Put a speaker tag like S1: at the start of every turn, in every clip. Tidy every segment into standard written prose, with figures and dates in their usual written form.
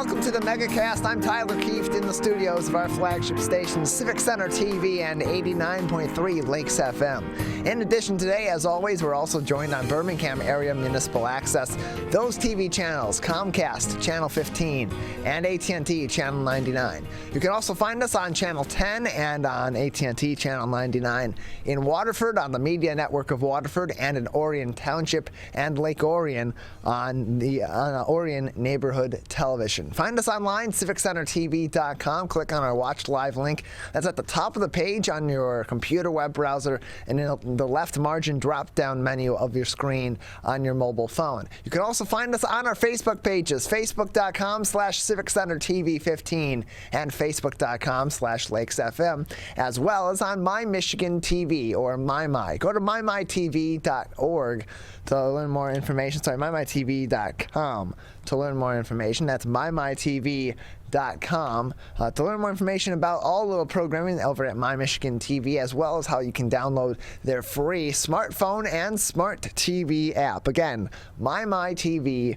S1: welcome to the Megacast. I'm Tyler Kieft in the studios of our flagship station, Civic Center TV and 89.3 Lakes FM. In addition today, as always, we're also joined on Birmingham Area Municipal Access. Those TV channels, Comcast, Channel 15, and AT&T, Channel 99. You can also find us on Channel 10 and on AT&T, Channel 99. In Waterford, on the Media Network of Waterford, and in Orion Township and Lake Orion on the Orion Neighborhood Television. Find us online, civiccentertv.com. Click on our Watch Live link. That's at the top of the page on your computer web browser and in the left margin drop-down menu of your screen on your mobile phone. You can also find us on our Facebook pages, facebook.com/civiccentertv15 and facebook.com/lakesfm, as well as on My Michigan TV or MyMy. Go to mymytv.org to learn more information. mymytv.com to learn more information. That's mymytv.com to learn more information about all the programming over at My Michigan TV, as well as how you can download their free smartphone and smart TV app. Again, mymytv.com.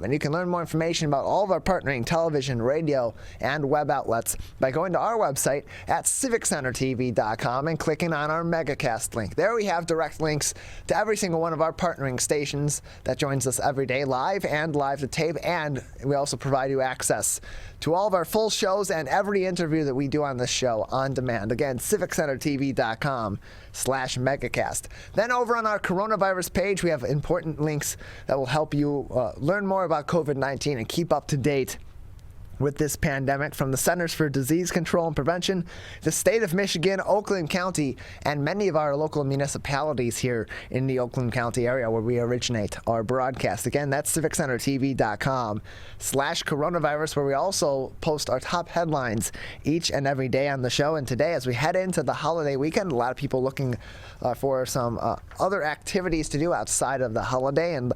S1: And you can learn more information about all of our partnering television, radio, and web outlets by going to our website at civiccentertv.com and clicking on our Megacast link. There we have direct links to every single one of our partnering stations that joins us every day, live and live to tape, and we also provide you access to all of our full shows and every interview that we do on this show on demand. Again, civiccentertv.com/megacast. Then over on our coronavirus page, we have important links that will help you learn more about COVID-19 and keep up to date with this pandemic from the Centers for Disease Control and Prevention, the state of Michigan, Oakland County, and many of our local municipalities here in the Oakland County area where we originate our broadcast. Again, that's civiccentertv.com/coronavirus, where we also post our top headlines each and every day on the show. And today, as we head into the holiday weekend, a lot of people looking for some other activities to do outside of the holiday, and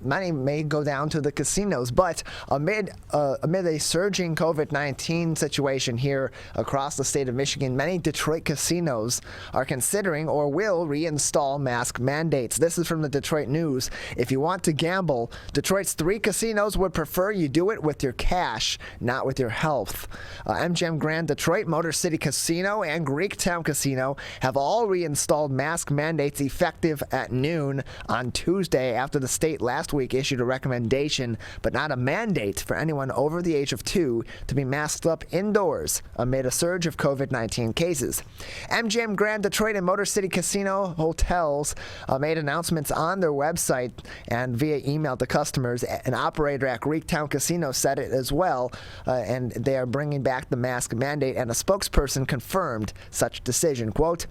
S1: many may go down to the casinos. But amid a surging COVID-19 situation here across the state of Michigan, many Detroit casinos are considering or will reinstall mask mandates. This is from the Detroit News. If you want to gamble, Detroit's 3 casinos would prefer you do it with your cash, not with your health. MGM Grand Detroit, Motor City Casino, and Greektown Casino have all reinstalled mask mandates effective at noon on Tuesday after the state last week issued a recommendation, but not a mandate, for anyone over the age of 2 to be masked up indoors amid a surge of COVID-19 cases. MGM Grand Detroit and Motor City Casino hotels made announcements on their website and via email to customers. An operator at Greektown Casino said it as well, and they are bringing back the mask mandate, and a spokesperson confirmed such decision. Quote,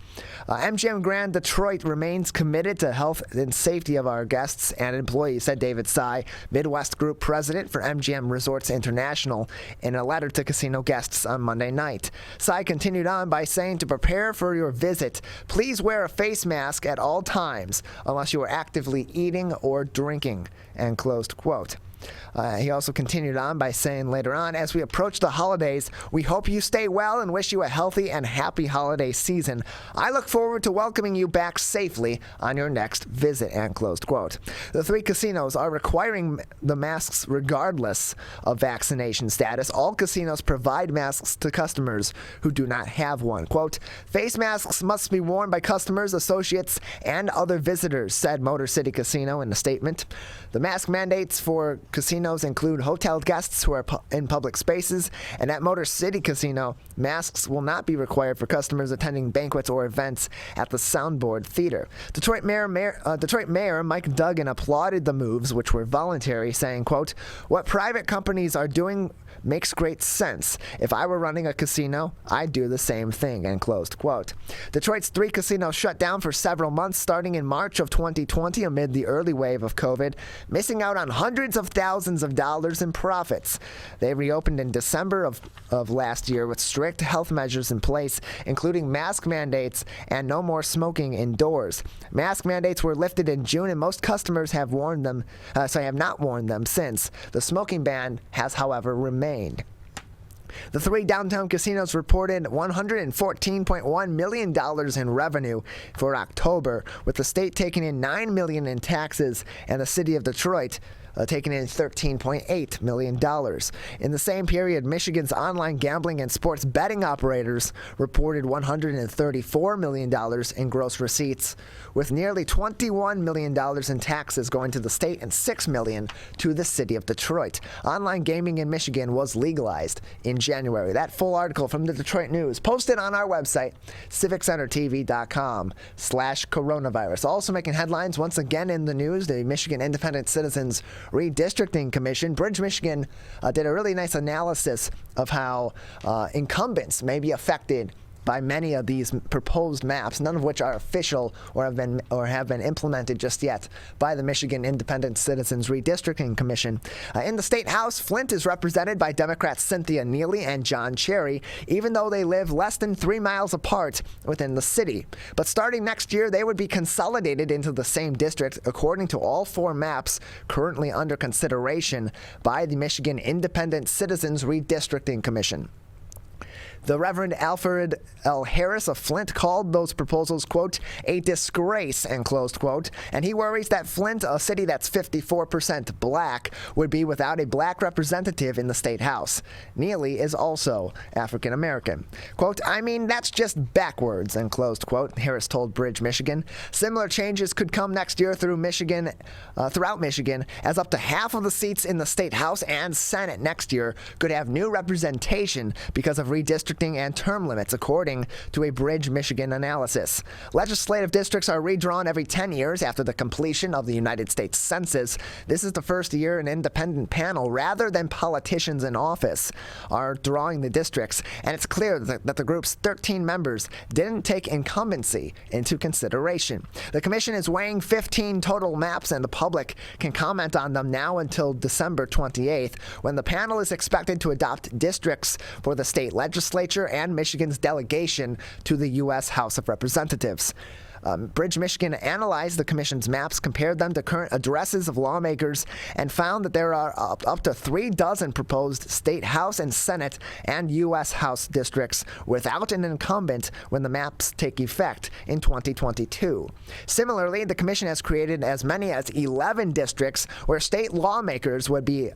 S1: MGM Grand Detroit remains committed to health and safety of our guests and employees, said David Sy, Midwest Group President for MGM Resorts International, in a letter to casino guests on Monday night. Sy continued on by saying, to prepare for your visit, please wear a face mask at all times unless you are actively eating or drinking, and closed quote. He also continued on by saying later on, as we approach the holidays, we hope you stay well and wish you a healthy and happy holiday season. I look forward to welcoming you back safely on your next visit, and closed quote. The 3 casinos are requiring the masks regardless of vaccination status. All casinos provide masks to customers who do not have one. Quote, face masks must be worn by customers, associates, and other visitors, said Motor City Casino in a statement. The mask mandates for casinos include hotel guests who are in public spaces, and at Motor City Casino, masks will not be required for customers attending banquets or events at the Soundboard Theater. Detroit Mayor Mike Duggan applauded the moves, which were voluntary, saying, quote, what private companies are doing makes great sense. If I were running a casino, I'd do the same thing, and closed quote. Detroit's 3 casinos shut down for several months starting in March of 2020 amid the early wave of COVID, missing out on hundreds of thousands of dollars in profits. They reopened in December of last year with strict health measures in place, including mask mandates and no more smoking indoors. Mask mandates were lifted in June, and most customers have not worn them since. The smoking ban has, however, remained. The 3 downtown casinos reported $114.1 million in revenue for October, with the state taking in $9 million in taxes and the city of Detroit taking in $13.8 million. In the same period, Michigan's online gambling and sports betting operators reported $134 million in gross receipts, with nearly $21 million in taxes going to the state and $6 million to the city of Detroit. Online gaming in Michigan was legalized in January. That full article from the Detroit News posted on our website, civiccentertv.com/coronavirus. Also making headlines once again in the news, the Michigan Independent Citizens Redistricting Commission. Bridge, Michigan did a really nice analysis of how incumbents may be affected by many of these proposed maps, none of which are official or have been implemented just yet by the Michigan Independent Citizens Redistricting Commission. In the State House, Flint is represented by Democrats Cynthia Neely and John Cherry, even though they live less than 3 miles apart within the city. But starting next year, they would be consolidated into the same district according to all 4 maps currently under consideration by the Michigan Independent Citizens Redistricting Commission. The Reverend Alfred L. Harris of Flint called those proposals, quote, a disgrace, end closed quote, and he worries that Flint, a city that's 54% black, would be without a black representative in the state house. Neely is also African American. Quote, I mean, that's just backwards, end closed quote, Harris told Bridge, Michigan. Similar changes could come next year throughout Michigan, as up to half of the seats in the state house and Senate next year could have new representation because of redistricting and term limits, according to a Bridge, Michigan analysis. Legislative districts are redrawn every 10 years after the completion of the United States Census. This is the first year an independent panel, rather than politicians in office, are drawing the districts, and it's clear that the group's 13 members didn't take incumbency into consideration. The commission is weighing 15 total maps, and the public can comment on them now until December 28th, when the panel is expected to adopt districts for the state legislature and Michigan's delegation to the U.S. House of Representatives. Bridge, Michigan analyzed the commission's maps, compared them to current addresses of lawmakers, and found that there are up to 36 proposed state House and Senate and U.S. House districts without an incumbent when the maps take effect in 2022. Similarly, the commission has created as many as 11 districts where state lawmakers would be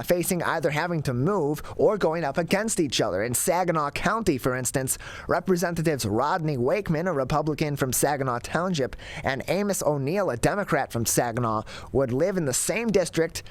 S1: facing either having to move or going up against each other. In Saginaw County, for instance, Representatives Rodney Wakeman, a Republican from Saginaw Township, and Amos O'Neill, a Democrat from Saginaw, would live in the same district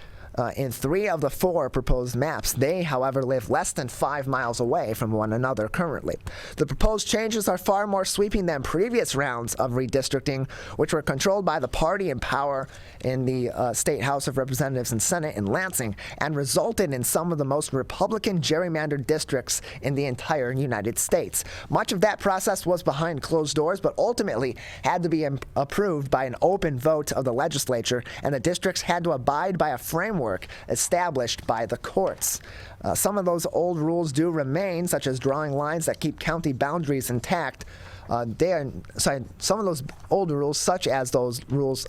S1: in 3 of the 4 proposed maps. They, however, live less than 5 miles away from one another currently. The proposed changes are far more sweeping than previous rounds of redistricting, which were controlled by the party in power in the State House of Representatives and Senate in Lansing, and resulted in some of the most Republican gerrymandered districts in the entire United States. Much of that process was behind closed doors, but ultimately had to be approved by an open vote of the legislature, and the districts had to abide by a framework established by the courts. Some of those old rules do remain, such as drawing lines that keep county boundaries intact. Some of those older rules, such as those rules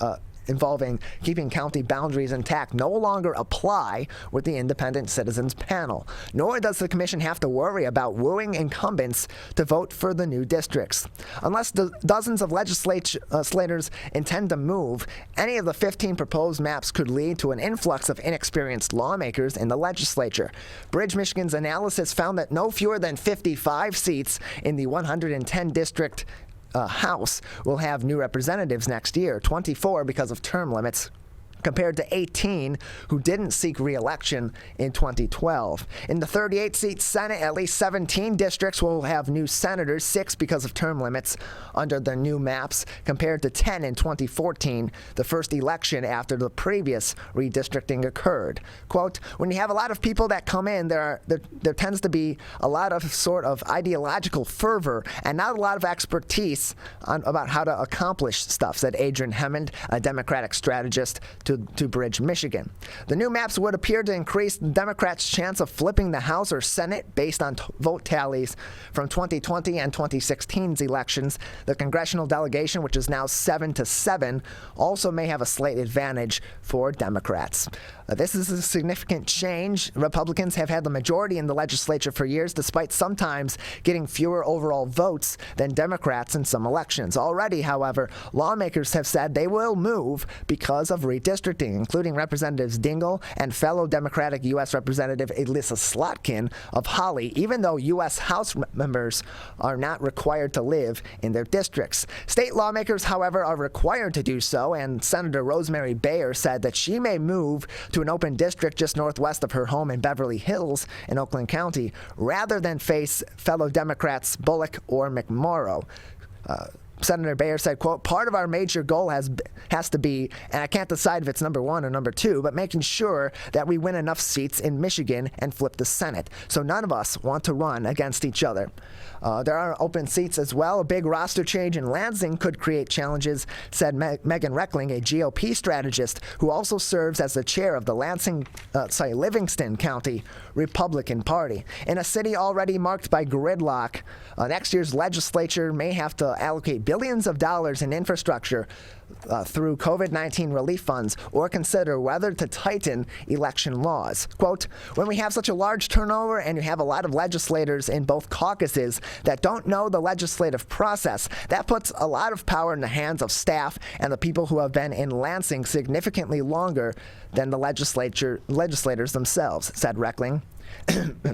S1: involving keeping county boundaries intact, no longer apply with the Independent Citizens Panel. Nor does the commission have to worry about wooing incumbents to vote for the new districts. Unless dozens of legislators intend to move, any of the 15 proposed maps could lead to an influx of inexperienced lawmakers in the legislature. Bridge, Michigan's analysis found that no fewer than 55 seats in the 110 district House will have new representatives next year, 24 because of term limits, compared to 18 who didn't seek re-election in 2012. In the 38-seat Senate, at least 17 districts will have new senators, 6 because of term limits under the new maps, compared to 10 in 2014, the first election after the previous redistricting occurred. Quote, when you have a lot of people that come in, there tends to be a lot of sort of ideological fervor and not a lot of expertise about how to accomplish stuff, said Adrian Hemmond, a Democratic strategist to Bridge, Michigan. The new maps would appear to increase the Democrats' chance of flipping the House or Senate based on vote tallies from 2020 and 2016's elections. The congressional delegation, which is now 7-7, also may have a slight advantage for Democrats. This is a significant change. Republicans have had the majority in the legislature for years, despite sometimes getting fewer overall votes than Democrats in some elections. Already, however, lawmakers have said they will move because of redistricting, including Representatives Dingell and fellow Democratic U.S. Representative Elissa Slotkin of Holly, even though U.S. House members are not required to live in their districts. State lawmakers, however, are required to do so, and Senator Rosemary Bayer said that she may move to an open district just northwest of her home in Beverly Hills in Oakland County, rather than face fellow Democrats Bullock or McMorrow. Senator Bayer said, quote, "Part of our major goal has to be, and I can't decide if it's number one or number two, but making sure that we win enough seats in Michigan and flip the Senate. So none of us want to run against each other." There are open seats as well. A big roster change in Lansing could create challenges, said Megan Reckling, a GOP strategist who also serves as the chair of the Livingston County Republican Party. In a city already marked by gridlock, next year's legislature may have to allocate billions of dollars in infrastructure through COVID-19 relief funds or consider whether to tighten election laws. Quote, "When we have such a large turnover and you have a lot of legislators in both caucuses that don't know the legislative process, that puts a lot of power in the hands of staff and the people who have been in Lansing significantly longer than the legislators themselves," said Reckling.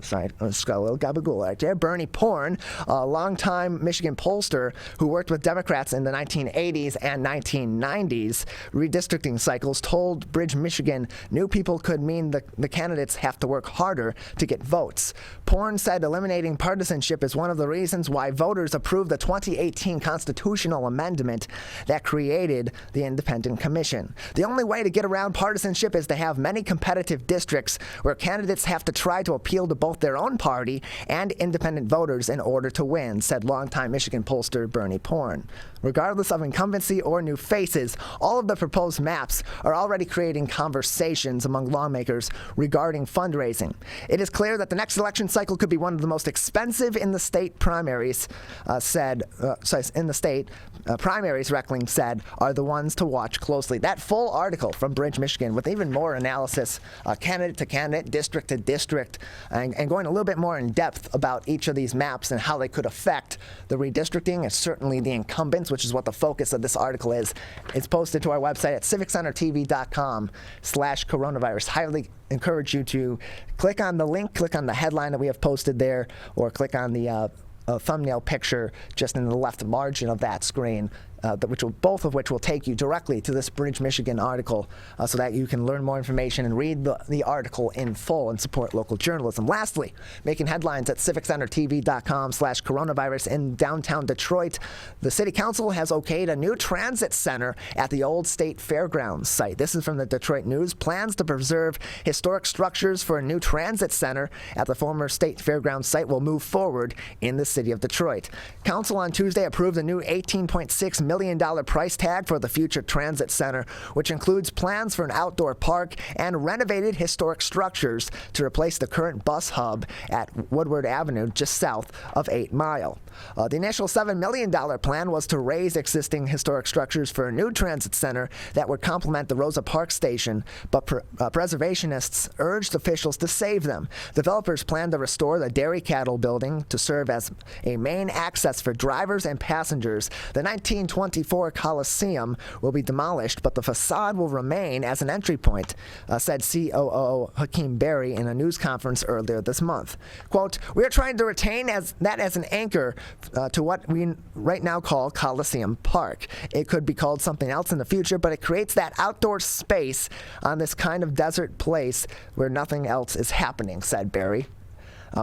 S1: Sorry, I just got a little gabagool right there. Bernie Porn, a longtime Michigan pollster who worked with Democrats in the 1980s and 1990s redistricting cycles, told Bridge, Michigan, new people could mean the candidates have to work harder to get votes. Porn said eliminating partisanship is one of the reasons why voters approved the 2018 constitutional amendment that created the Independent Commission. The only way to get around partisanship is to have many competitive districts where candidates have to try to appeal to both their own party and independent voters in order to win, said longtime Michigan pollster Bernie Porn. Regardless of incumbency or new faces, all of the proposed maps are already creating conversations among lawmakers regarding fundraising. It is clear that the next election cycle could be one of the most expensive in the state primaries, primaries, Reckling said, are the ones to watch closely. That full article from Bridge, Michigan, with even more analysis, candidate to candidate, district to district, and going a little bit more in depth about each of these maps and how they could affect the redistricting and certainly the incumbents, which is what the focus of this article is. It's posted to our website at civiccentertv.com/coronavirus. Highly encourage you to click on the link, click on the headline that we have posted there, or click on the thumbnail picture just in the left margin of that screen, both of which will take you directly to this Bridge, Michigan article so that you can learn more information and read the article in full and support local journalism. Lastly, making headlines at civiccentertv.com/coronavirus in downtown Detroit, the City Council has okayed a new transit center at the old State Fairgrounds site. This is from the Detroit News. Plans to preserve historic structures for a new transit center at the former State Fairgrounds site will move forward in the city of Detroit. Council on Tuesday approved a new $18.6 million price tag for the future transit center, which includes plans for an outdoor park and renovated historic structures to replace the current bus hub at Woodward Avenue just south of 8 Mile. The initial $7 million plan was to raise existing historic structures for a new transit center that would complement the Rosa Parks station, but preservationists urged officials to save them. Developers plan to restore the Dairy Cattle building to serve as a main access for drivers and passengers. The 1924 Coliseum will be demolished, but the facade will remain as an entry point, said COO Hakeem Berry in a news conference earlier this month. Quote, "We are trying to retain that as an anchor to what we right now call Coliseum Park. It could be called something else in the future, but it creates that outdoor space on this kind of desert place where nothing else is happening," said Berry.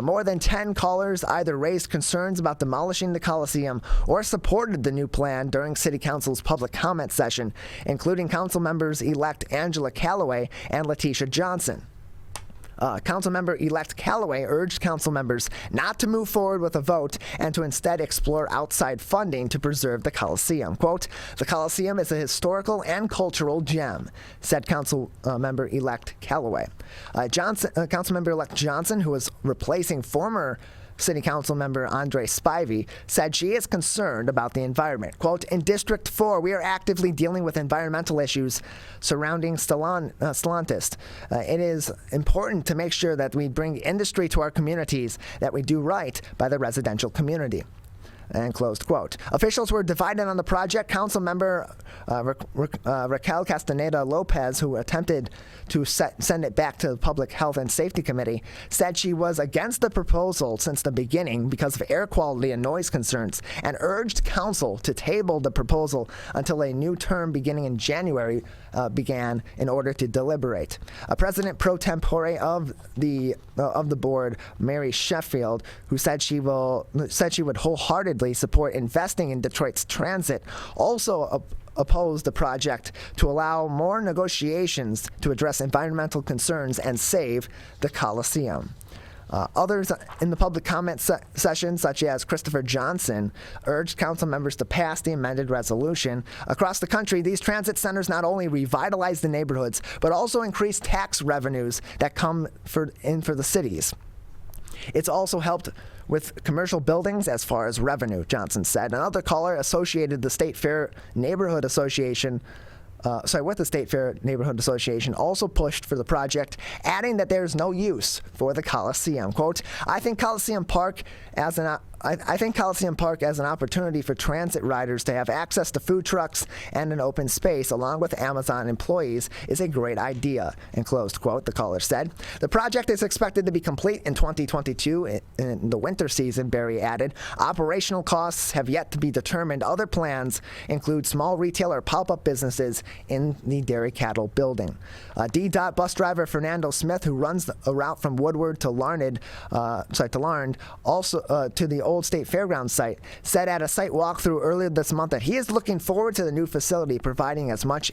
S1: More than 10 callers either raised concerns about demolishing the Coliseum or supported the new plan during City Council's public comment session, including council members-elect Angela Callaway and Letitia Johnson. Councilmember-elect Callaway urged council members not to move forward with a vote and to instead explore outside funding to preserve the Coliseum. Quote, "The Coliseum is a historical and cultural gem," said Councilmember-elect Callaway. Councilmember-elect Johnson, who was replacing former City Council member Andre Spivey said she is concerned about the environment. Quote, in District 4, we are actively dealing with environmental issues surrounding Stellantis. It is important to make sure that we bring industry to our communities, that we do right by the residential community. And closed quote. Officials were divided on the project. Council member Raquel Castaneda Lopez, who attempted to send it back to the Public Health and Safety Committee, said she was against the proposal since the beginning because of air quality and noise concerns, and urged council to table the proposal until a new term beginning in January began in order to deliberate. President pro tempore of the board, Mary Sheffield, who said she would wholeheartedly support investing in Detroit's transit, also opposed the project to allow more negotiations to address environmental concerns and save the Coliseum. Others in the public comment session, such as Christopher Johnson, urged council members to pass the amended resolution. Across the country, these transit centers not only revitalize the neighborhoods, but also increase tax revenues that come in for the cities. It's also helped with commercial buildings as far as revenue, Johnson said. Another caller associated the State Fair Neighborhood Association with the State Fair Neighborhood Association also pushed for the project, adding that there's no use for the Coliseum. Quote, I think Coliseum Park as an opportunity for transit riders to have access to food trucks and an open space along with Amazon employees is a great idea, and closed quote, the caller said. The project is expected to be complete in 2022 in the winter season, Berry added. Operational costs have yet to be determined. Other plans include small retail or pop-up businesses in the Dairy Cattle building. D-Dot bus driver Fernando Smith, who runs a route from Woodward to Larned, also to the Old State Fairgrounds site, said at a site walkthrough earlier this month that he is looking forward to the new facility providing as much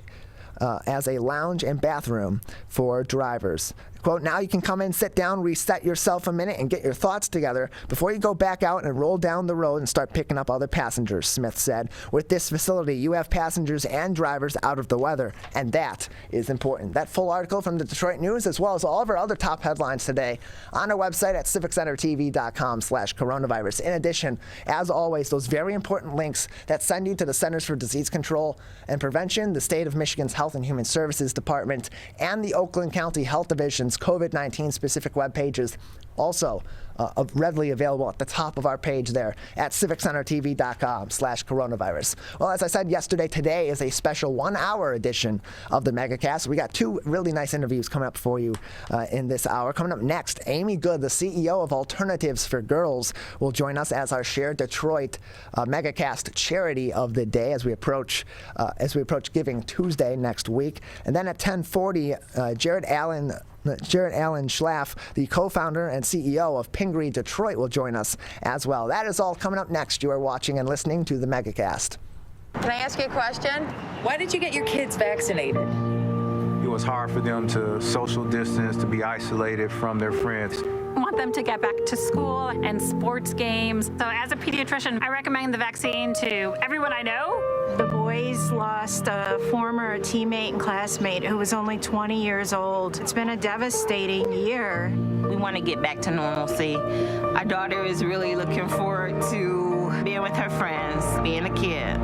S1: as a lounge and bathroom for drivers. Quote, now you can come in, sit down, reset yourself a minute, and get your thoughts together before you go back out and roll down the road and start picking up other passengers, Smith said. With this facility, you have passengers and drivers out of the weather, and that is important. That full article from the Detroit News, as well as all of our other top headlines today, on our website at civiccentertv.com/coronavirus. In addition, as always, those very important links that send you to the Centers for Disease Control and Prevention, the State of Michigan's Health and Human Services Department, and the Oakland County Health Division's COVID-19 specific web pages, also readily available at the top of our page there at civiccentertv.com/coronavirus. Well, as I said yesterday, today is a special 1-hour edition of the Megacast. We got 2 really nice interviews coming up for you in this hour. Coming up next, Amy Good, the CEO of Alternatives for Girls, will join us as our Share Detroit Megacast charity of the day as we approach Giving Tuesday next week. And then at 10:40, Jarret Alan Schlaff, the co-founder and CEO of Pingree Detroit, will join us as well. That is all coming up next. You are watching and listening to the Megacast.
S2: Can I ask you a question? Why did you get your kids vaccinated?
S3: It was hard for them to social distance, to be isolated from their friends.
S4: I want them to get back to school and sports games. So as a pediatrician, I recommend the vaccine to everyone I know.
S5: The boys lost a former teammate and classmate who was only 20 years old. It's been a devastating year.
S6: We want to get back to normalcy. Our daughter is really looking forward to being with her friends, being a kid.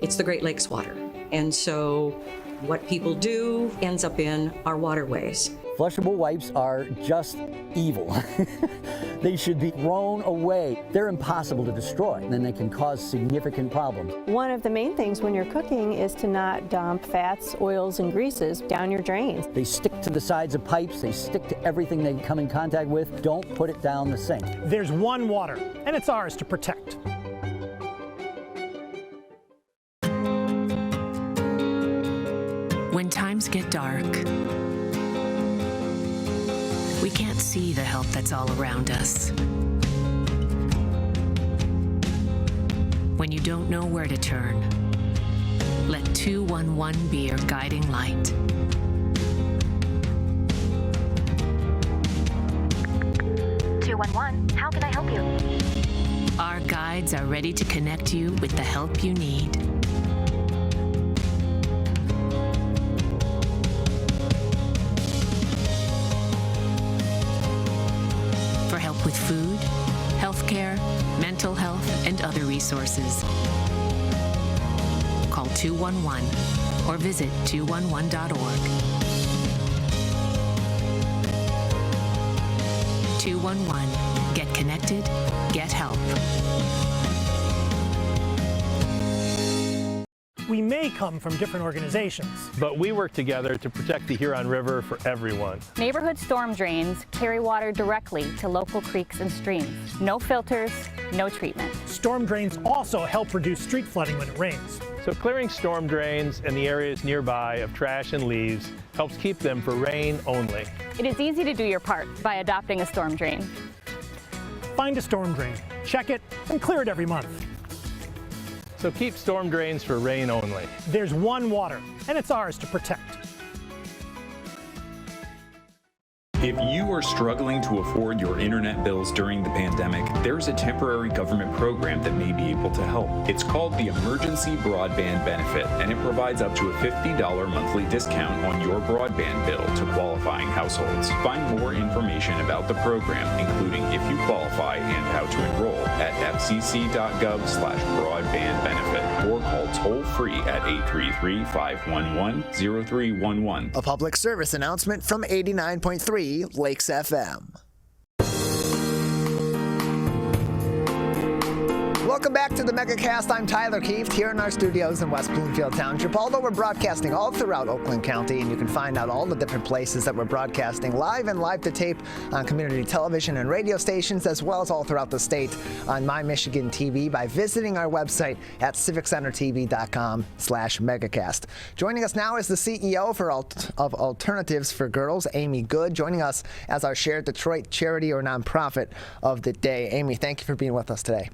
S7: It's the Great Lakes water. And so what people do ends up in our waterways.
S8: Flushable wipes are just evil. They should be thrown away. They're impossible to destroy, and they can cause significant problems.
S9: One of the main things when you're cooking is to not dump fats, oils, and greases down your drains.
S8: They stick to the sides of pipes. They stick to everything they come in contact with. Don't put it down the sink.
S10: There's one water, and it's ours to protect.
S11: When times get dark, we can't see the help that's all around us. When you don't know where to turn, let 211 be your guiding light.
S12: How can I help you?
S11: Our guides are ready to connect you with the help you need. For help with food, resources. Call 211 or visit 211.org. 211. Get connected, get help.
S10: We may come from different organizations,
S12: but we work together to protect the Huron River for everyone.
S13: Neighborhood storm drains carry water directly to local creeks and streams. No filters, no treatment.
S10: Storm drains also help reduce street flooding when it rains.
S12: So clearing storm drains and the areas nearby of trash and leaves helps keep them for rain only.
S13: It is easy to do your part by adopting a storm drain.
S10: Find a storm drain, check it, and clear it every month.
S12: So keep storm drains for rain only.
S10: There's one water, and it's ours to protect.
S14: If you are struggling to afford your internet bills during the pandemic, there's a temporary government program that may be able to help. It's called the Emergency Broadband Benefit, and it provides up to a $50 monthly discount on your broadband bill to qualifying households. Find more information about the program, including if you qualify and how to enroll, at fcc.gov/broadbandbenefit or call toll-free at 833-511-0311.
S1: A public service announcement from 89.3 Lakes FM. Welcome back to the Megacast. I'm Tyler Keefe here in our studios in West Bloomfield Township. Although we're broadcasting all throughout Oakland County, and you can find out all the different places that we're broadcasting live and live to tape on community television and radio stations, as well as all throughout the state on My Michigan TV by visiting our website at civiccentertv.com/megacast. Joining us now is the CEO of Alternatives for Girls, Amy Good, joining us as our Jarret Detroit charity or nonprofit of the day. Amy, thank you for being with us today.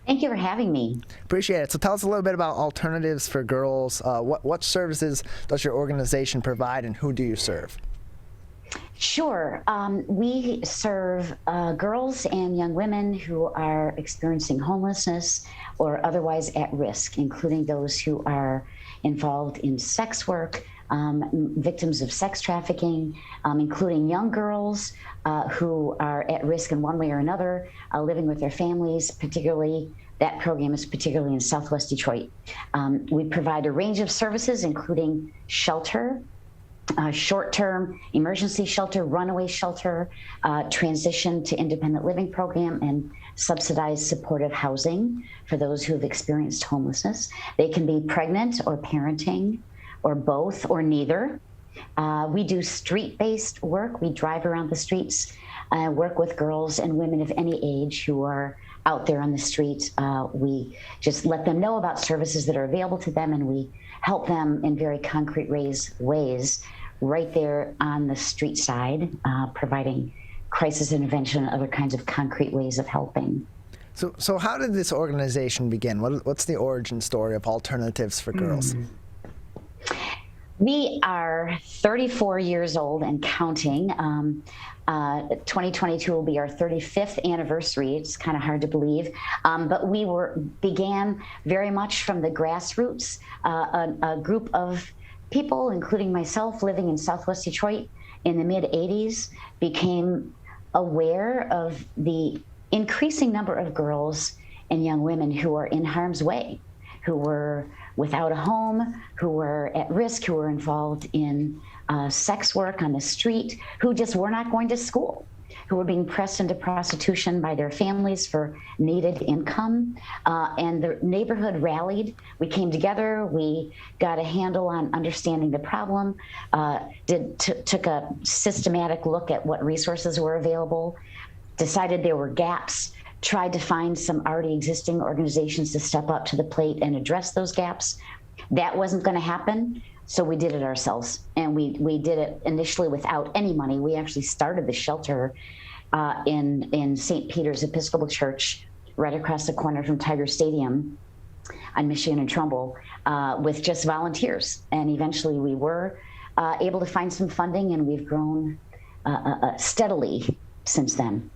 S15: Thank you for having me.
S1: Appreciate it. So tell us a little bit about Alternatives for Girls. What services does your organization provide, and who do you serve?
S15: Sure. We serve girls and young women who are experiencing homelessness or otherwise at risk, including those who are involved in sex work, victims of sex trafficking, including young girls who are at risk in one way or another, living with their families, particularly. That program is particularly in Southwest Detroit. We provide a range of services, including shelter, short-term emergency shelter, runaway shelter, transition to independent living program, and subsidized supportive housing for those who have experienced homelessness. They can be pregnant or parenting, or both, or neither. We do street-based work. We drive around the streets, work with girls and women of any age who are out there on the street. We just let them know about services that are available to them, and we help them in very concrete ways right there on the street side, providing crisis intervention and other kinds of concrete ways of helping.
S1: So how did this organization begin? What's the origin story of Alternatives for Girls?
S15: We are 34 years old and counting. 2022 will be our 35th anniversary. It's kind of hard to believe, but we began very much from the grassroots. A group of people, including myself, living in Southwest Detroit in the mid-'80s, became aware of the increasing number of girls and young women who are in harm's way, who were without a home, who were at risk, who were involved in sex work on the street, who just were not going to school, who were being pressed into prostitution by their families for needed income. And the neighborhood rallied. We came together. We got a handle on understanding the problem, took a systematic look at what resources were available, decided there were gaps, tried to find some already existing organizations to step up to the plate and address those gaps. That wasn't going to happen, so we did it ourselves. And we did it initially without any money. We actually started the shelter in St. Peter's Episcopal Church, right across the corner from Tiger Stadium on Michigan and Trumbull, with just volunteers. And eventually we were able to find some funding, and we've grown steadily since then.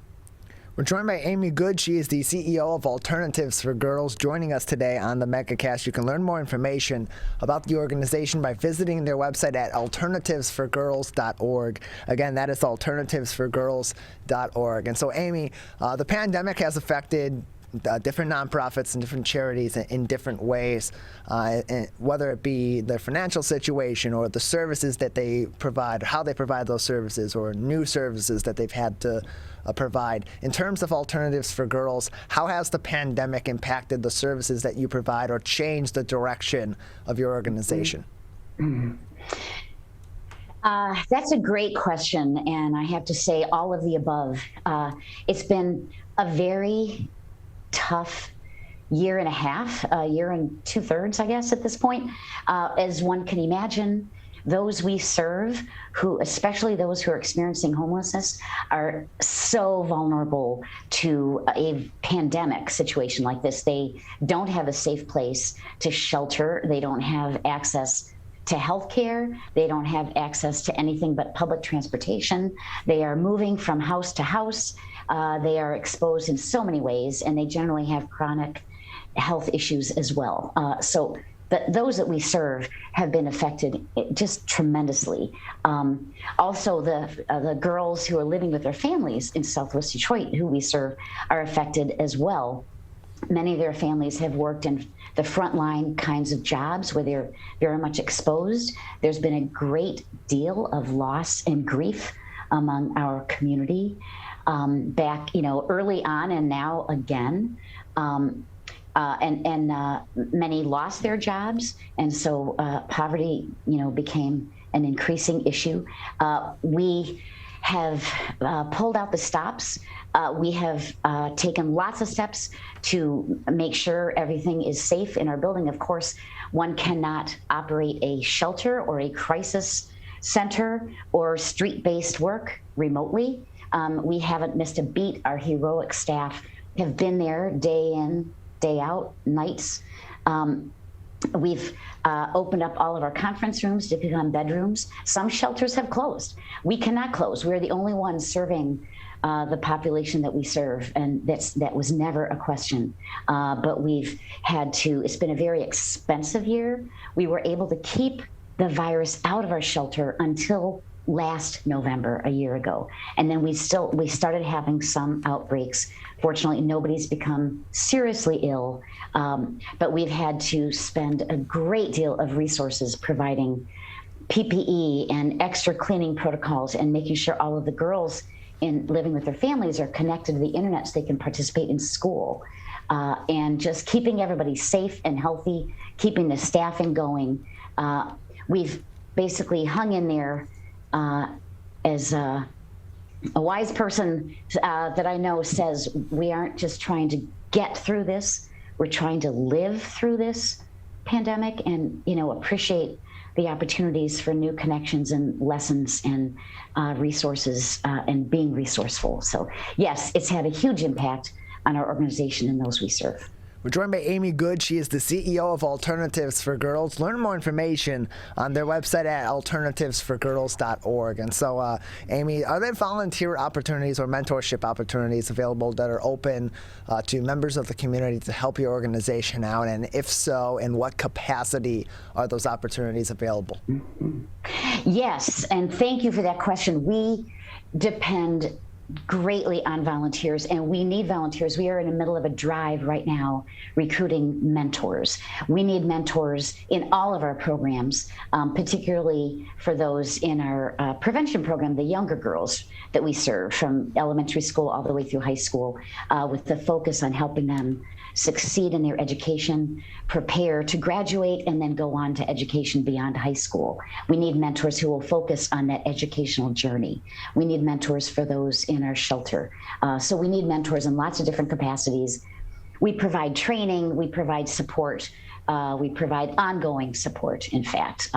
S1: We're joined by Amy Good. She is the CEO of Alternatives for Girls, joining us today on the Megacast. You can learn more information about the organization by visiting their website at alternativesforgirls.org. Again, that is alternativesforgirls.org. And so, Amy, the pandemic has affected different nonprofits and different charities in different ways, and whether it be their financial situation or the services that they provide, how they provide those services, or new services that they've had to provide. In terms of Alternatives for Girls, how has the pandemic impacted the services that you provide or changed the direction of your organization?
S15: That's a great question, and I have to say all of the above. It's been a very tough year and a half, a year and 2/3, I guess, at this point. As one can imagine, those we serve, who, especially those who are experiencing homelessness, are so vulnerable to a pandemic situation like this. They don't have a safe place to shelter. They don't have access to health care. They don't have access to anything but public transportation. They are moving from house to house. They are exposed in so many ways, and they generally have chronic health issues as well. But those that we serve have been affected just tremendously. Also, the girls who are living with their families in Southwest Detroit, who we serve, are affected as well. Many of their families have worked in the frontline kinds of jobs where they're very much exposed. There's been a great deal of loss and grief among our community back, early on, and now again. Many lost their jobs, and so poverty, became an increasing issue. We have pulled out the stops. We have taken lots of steps to make sure everything is safe in our building. Of course, one cannot operate a shelter or a crisis center or street-based work remotely. We haven't missed a beat. Our heroic staff have been there day in, day out, nights. We've opened up all of our conference rooms to become bedrooms. Some shelters have closed. We cannot close. We're the only ones serving the population that we serve, and that was never a question. But we've had to, it's been a very expensive year. We were able to keep the virus out of our shelter until last November, a year ago. And then we started having some outbreaks. Fortunately, nobody's become seriously ill, but we've had to spend a great deal of resources providing PPE and extra cleaning protocols and making sure all of the girls living with their families are connected to the internet so they can participate in school. And just keeping everybody safe and healthy, keeping the staffing going. We've basically hung in there as a wise person that I know says, we aren't just trying to get through this, we're trying to live through this pandemic and, appreciate the opportunities for new connections and lessons and resources and being resourceful. So yes, it's had a huge impact on our organization and those we serve.
S1: We're joined by Amy Good. She is the CEO of Alternatives for Girls. Learn more information on their website at alternativesforgirls.org. And so, Amy, are there volunteer opportunities or mentorship opportunities available that are open to members of the community to help your organization out? And if so, in what capacity are those opportunities available?
S15: Yes, and thank you for that question. We depend greatly on volunteers, and we need volunteers. We are in the middle of a drive right now recruiting mentors. We need mentors in all of our programs, particularly for those in our prevention program, the younger girls that we serve from elementary school all the way through high school, with the focus on helping them succeed in their education, prepare to graduate, and then go on to education beyond high school. We need mentors who will focus on that educational journey. We need mentors for those in our shelter. So we need mentors in lots of different capacities. We provide training, we provide support, we provide ongoing support, in fact.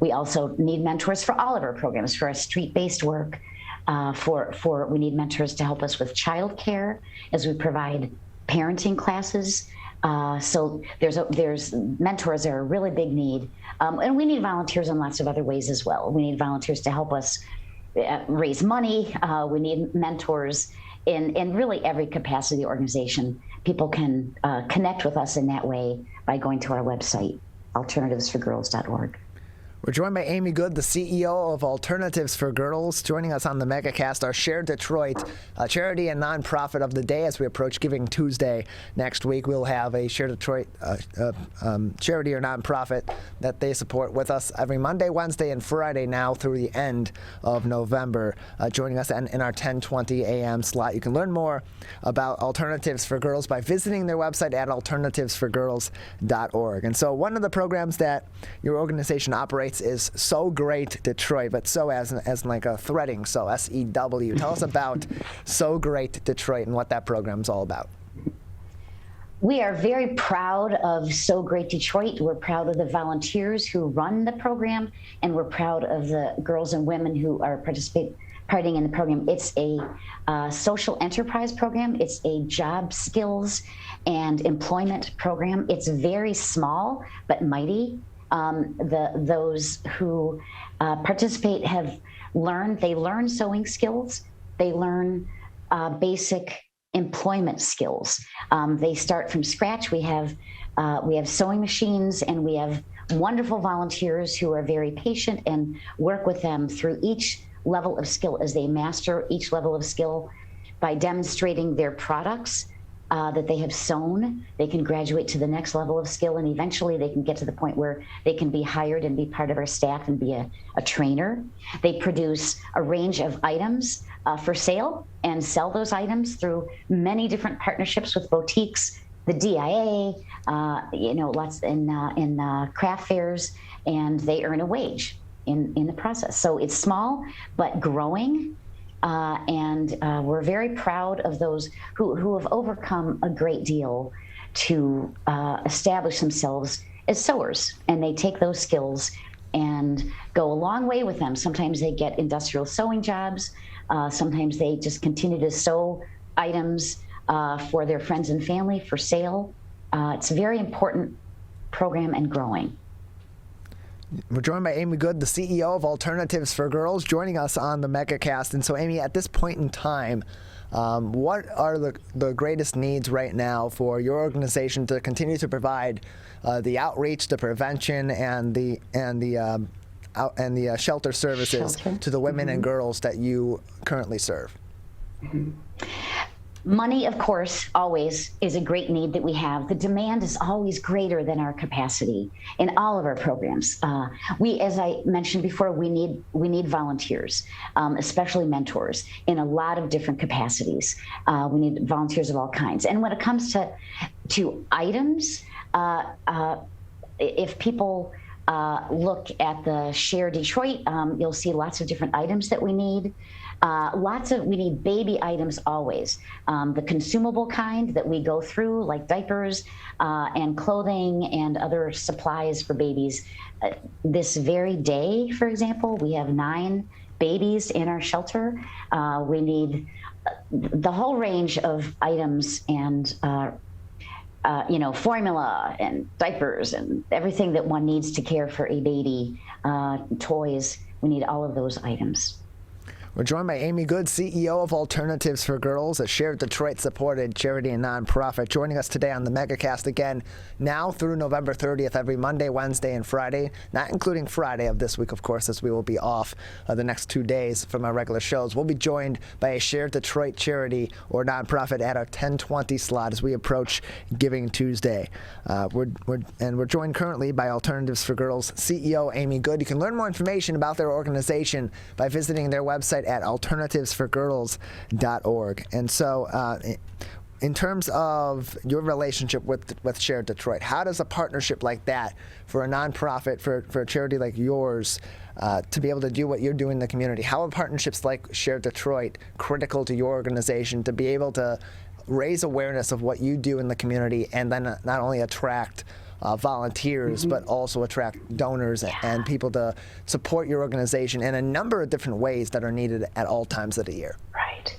S15: We also need mentors for all of our programs, for our street-based work, we need mentors to help us with childcare as we provide parenting classes. So there's mentors that are a really big need. And we need volunteers in lots of other ways as well. We need volunteers to help us raise money. We need mentors in really every capacity of the organization. People can connect with us in that way by going to our website, alternativesforgirls.org.
S1: We're joined by Amy Good, the CEO of Alternatives for Girls, joining us on the Megacast, our Share Detroit charity and nonprofit of the day. As we approach Giving Tuesday next week, we'll have a Share Detroit charity or nonprofit that they support with us every Monday, Wednesday, and Friday now through the end of November, joining us in our 10:20 a.m. slot. You can learn more about Alternatives for Girls by visiting their website at alternativesforgirls.org. And so one of the programs that your organization operates is So Great Detroit, but so as in like a threading, so S-E-W. Tell us about So Great Detroit and what that program's all about.
S15: We are very proud of So Great Detroit. We're proud of the volunteers who run the program, and we're proud of the girls and women who are participating in the program. It's a social enterprise program. It's a job skills and employment program. It's very small but mighty. Those who participate have learned, they learn sewing skills, they learn basic employment skills. They start from scratch. We have sewing machines, and we have wonderful volunteers who are very patient and work with them through each level of skill as they master each level of skill by demonstrating their products that they have sewn. They can graduate to the next level of skill, and eventually they can get to the point where they can be hired and be part of our staff and be a trainer. They produce a range of items for sale and sell those items through many different partnerships with boutiques, the DIA, lots in craft fairs, and they earn a wage in the process. So it's small but growing. And we're very proud of those who have overcome a great deal to establish themselves as sewers. And they take those skills and go a long way with them. Sometimes they get industrial sewing jobs. Sometimes they just continue to sew items for their friends and family for sale. It's a very important program and growing.
S1: We're joined by Amy Good, the CEO of Alternatives for Girls, joining us on the Megacast. And so, Amy, at this point in time, what are the greatest needs right now for your organization to continue to provide the outreach, the prevention, and the shelter services to the women and girls that you currently serve?
S15: Money, of course, always is a great need that we have. The demand is always greater than our capacity in all of our programs. We, as I mentioned before, we need volunteers, especially mentors, in a lot of different capacities. We need volunteers of all kinds. And when it comes to items, if people look at the Share Detroit, you'll see lots of different items that we need. We need baby items always. The consumable kind that we go through, like diapers and clothing and other supplies for babies. This very day, for example, we have 9 babies in our shelter. We need the whole range of items and formula and diapers and everything that one needs to care for a baby, toys. We need all of those items.
S1: We're joined by Amy Good, CEO of Alternatives for Girls, a Share Detroit-supported charity and nonprofit, joining us today on the Megacast again, now through November 30th, every Monday, Wednesday, and Friday, not including Friday of this week, of course, as we will be off the next 2 days from our regular shows. We'll be joined by a Share Detroit charity or nonprofit at our 10:20 slot as we approach Giving Tuesday. We're joined currently by Alternatives for Girls CEO Amy Good. You can learn more information about their organization by visiting their website at alternativesforgirls.org. And so in terms of your relationship with Share Detroit, how does a partnership like that for a nonprofit, for a charity like yours, to be able to do what you're doing in the community, how are partnerships like Share Detroit critical to your organization to be able to raise awareness of what you do in the community and then not only attract volunteers, but also attract donors and people to support your organization in a number of different ways that are needed at all times of the year?
S15: Right.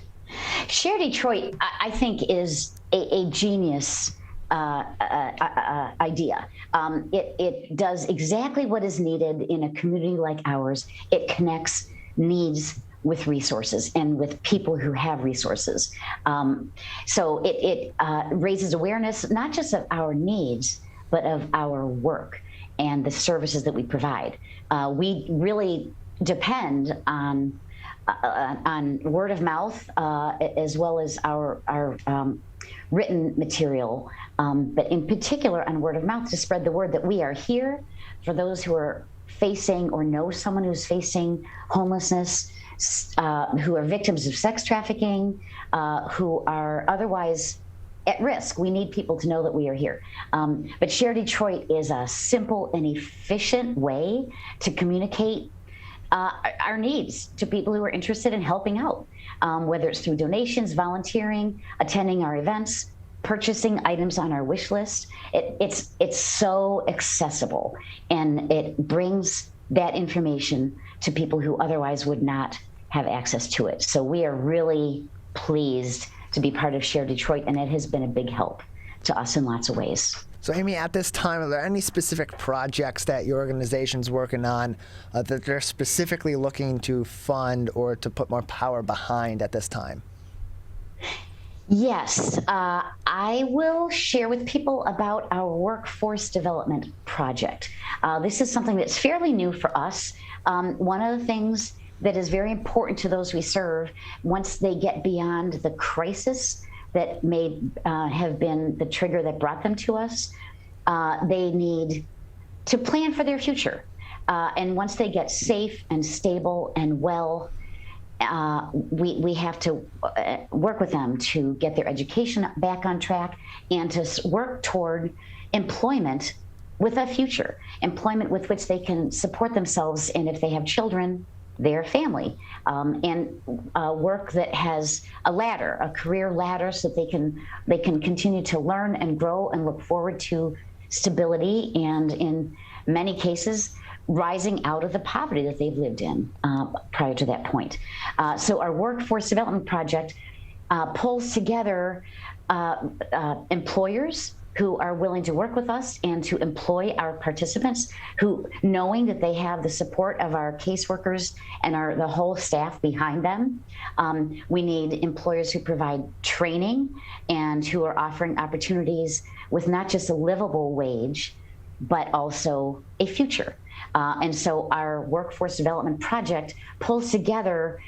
S15: Share Detroit, I think, is a genius idea. It does exactly what is needed in a community like ours. It connects needs with resources and with people who have resources. So it raises awareness, not just of our needs, but of our work. and the services that we provide. We really depend on word of mouth as well as our written material, but in particular on word of mouth to spread the word that we are here for those who are facing or know someone who's facing homelessness, who are victims of sex trafficking, who are otherwise at risk. We need people to know that we are here. But Share Detroit is a simple and efficient way to communicate our needs to people who are interested in helping out, whether it's through donations, volunteering, attending our events, purchasing items on our wish list. It's so accessible, and it brings that information to people who otherwise would not have access to it. So we are really pleased to be part of Share Detroit, and it has been a big help to us in lots of ways.
S1: So Amy, at this time, are there any specific projects that your organization's working on that they're specifically looking to fund or to put more power behind at this time?
S15: Yes, I will share with people about our workforce development project. This is something that's fairly new for us. One of the things that is very important to those we serve, once they get beyond the crisis that may have been the trigger that brought them to us, they need to plan for their future. And once they get safe and stable and well, we have to work with them to get their education back on track and to work toward employment with a future, employment with which they can support themselves, and if they have children, their family, and work that has a ladder, a career ladder, so that they can continue to learn and grow and look forward to stability, and in many cases, rising out of the poverty that they've lived in prior to that point. So our workforce development project pulls together employers who are willing to work with us and to employ our participants, who, knowing that they have the support of our caseworkers and the whole staff behind them. We need employers who provide training and who are offering opportunities with not just a livable wage, but also a future. And so our workforce development project pulls together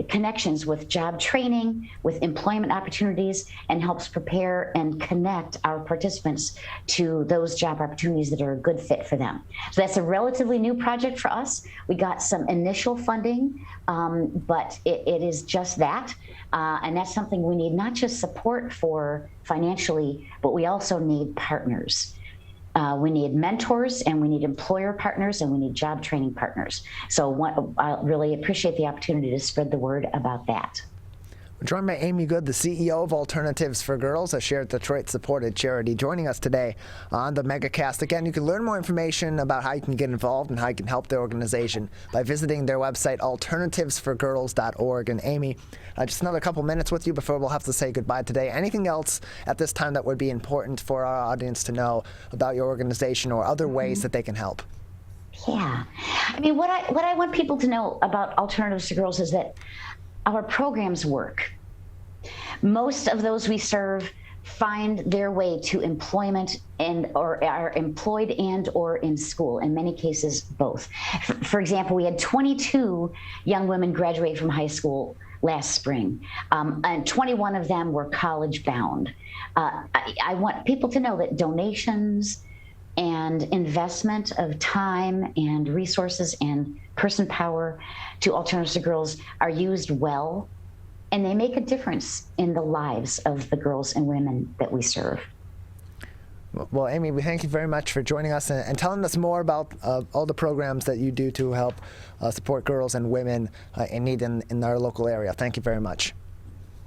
S15: connections with job training, with employment opportunities, and helps prepare and connect our participants to those job opportunities that are a good fit for them. So that's a relatively new project for us. We got some initial funding, but it is just that. And that's something we need not just support for financially, but we also need partners. We need mentors, and we need employer partners, and we need job training partners. So I really appreciate the opportunity to spread the word about that.
S1: We're joined by Amy Good, the CEO of Alternatives for Girls, a Share Detroit-supported charity, joining us today on the Megacast. Again, you can learn more information about how you can get involved and how you can help their organization by visiting their website, alternativesforgirls.org. And Amy, just another couple minutes with you before we'll have to say goodbye today. Anything else at this time that would be important for our audience to know about your organization or other ways that they can help?
S15: Yeah. I mean, what I want people to know about Alternatives to Girls is that our programs work. Most of those we serve find their way to employment or are employed and or in school, in many cases both. For example, we had 22 young women graduate from high school last spring, and 21 of them were college bound. I want people to know that donations and investment of time and resources and person power to Alternatives to Girls are used well, and they make a difference in the lives of the girls and women that we serve.
S1: Well, Amy, we thank you very much for joining us and telling us more about all the programs that you do to help support girls and women in need in our local area. Thank you very much.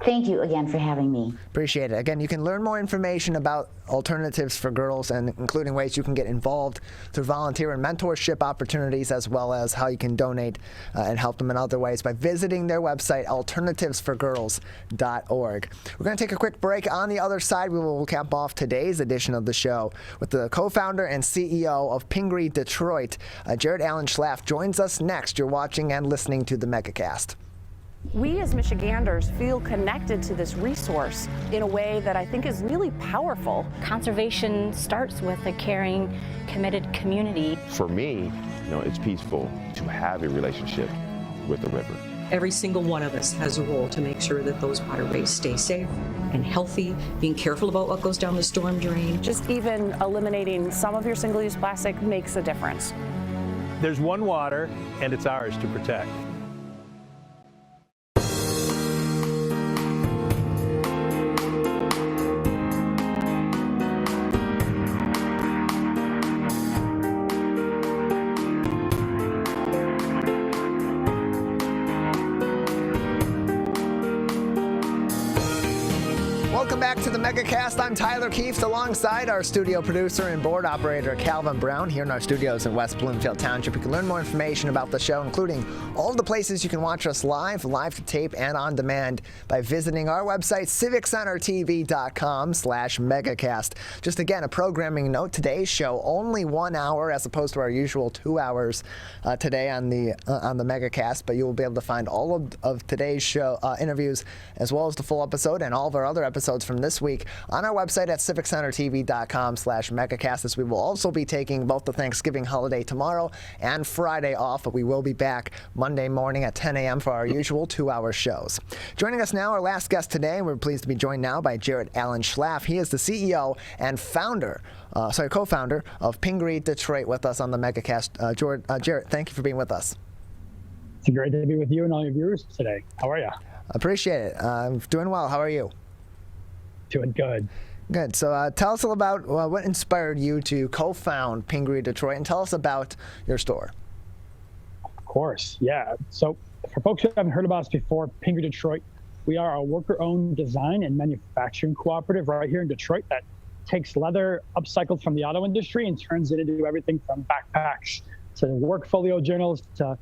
S15: Thank you again for having me.
S1: Appreciate it. Again, you can learn more information about Alternatives for Girls, and including ways you can get involved through volunteer and mentorship opportunities, as well as how you can donate and help them in other ways by visiting their website, alternativesforgirls.org. We're going to take a quick break. On the other side, we will cap off today's edition of the show with the co-founder and CEO of Pingree Detroit. Jarret Alan Schlaff joins us next. You're watching and listening to the Megacast.
S16: We as Michiganders feel connected to this resource in a way that I think is really powerful.
S13: Conservation starts with a caring, committed community.
S17: For me, it's peaceful to have a relationship with the river.
S7: Every single one of us has a role to make sure that those waterways stay safe and healthy, being careful about what goes down the storm drain.
S16: Just even eliminating some of your single-use plastic makes a difference.
S12: There's one water, and it's ours to protect.
S1: Welcome back to the Megacast. I'm Tyler Keefe, alongside our studio producer and board operator, Calvin Brown, here in our studios in West Bloomfield Township. You can learn more information about the show, including all the places you can watch us live to tape, and on demand by visiting our website, civiccentertv.com/Megacast. Just again, a programming note, today's show, only 1 hour as opposed to our usual 2 hours today on the Megacast, but you will be able to find all of today's show interviews, as well as the full episode and all of our other episodes from this week on our website at civiccentertv.com/Megacast, as we will also be taking both the Thanksgiving holiday tomorrow and Friday off, but we will be back Monday morning at 10 a.m. for our usual 2-hour shows. Joining us now, our last guest today, we're pleased to be joined now by Jarret Alan Schlaff. He is the CEO and co-founder of Pingree Detroit, with us on the Megacast. Jarret, thank you for being with us.
S18: It's great to be with you and all your viewers today. How are you?
S1: Appreciate it. I'm doing well. How are you?
S18: Doing good.
S1: Good. So tell us all about what inspired you to co-found Pingree Detroit, and tell us about your store.
S18: Of course, yeah. So for folks who haven't heard about us before, Pingree Detroit, we are a worker-owned design and manufacturing cooperative right here in Detroit that takes leather upcycled from the auto industry and turns it into everything from backpacks to work folio journals to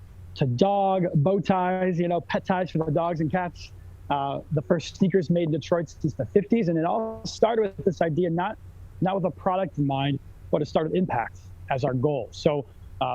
S18: dog bow ties, pet ties for the dogs and cats. The first sneakers made in Detroit since the 50s, and it all started with this idea, not with a product in mind, but it started with impact as our goal. So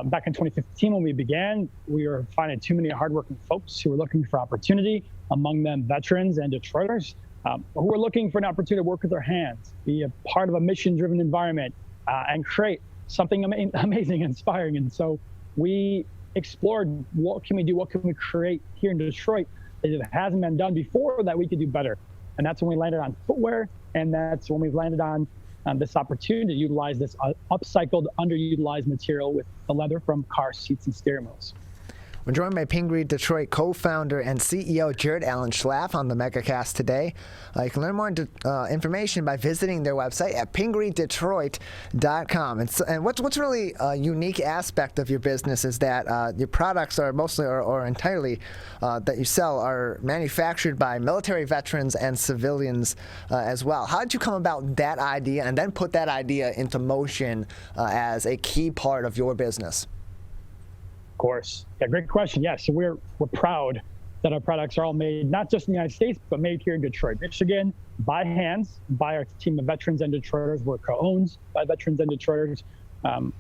S18: back in 2015, when we began, we were finding too many hardworking folks who were looking for opportunity, among them veterans and Detroiters, who were looking for an opportunity to work with their hands, be a part of a mission-driven environment, and create something amazing, inspiring. And so we explored, what can we do, what can we create here in Detroit that it hasn't been done before that we could do better. And that's when we landed on footwear, and that's when we've landed on this opportunity to utilize this upcycled, underutilized material with the leather from car seats and steering wheels.
S1: We're joined by Pingree Detroit co-founder and CEO Jarret Alan Schlaff on the Megacast today. You can learn more information by visiting their website at pingreedetroit.com. And what's really a unique aspect of your business is that your products are mostly or entirely that you sell are manufactured by military veterans and civilians as well. How did you come about that idea and then put that idea into motion as a key part of your business?
S18: Of course. Yeah, great question. Yeah, so we're proud that our products are all made not just in the United States, but made here in Detroit, Michigan, by hands, by our team of veterans and Detroiters. We're co-owned by veterans and Detroiters.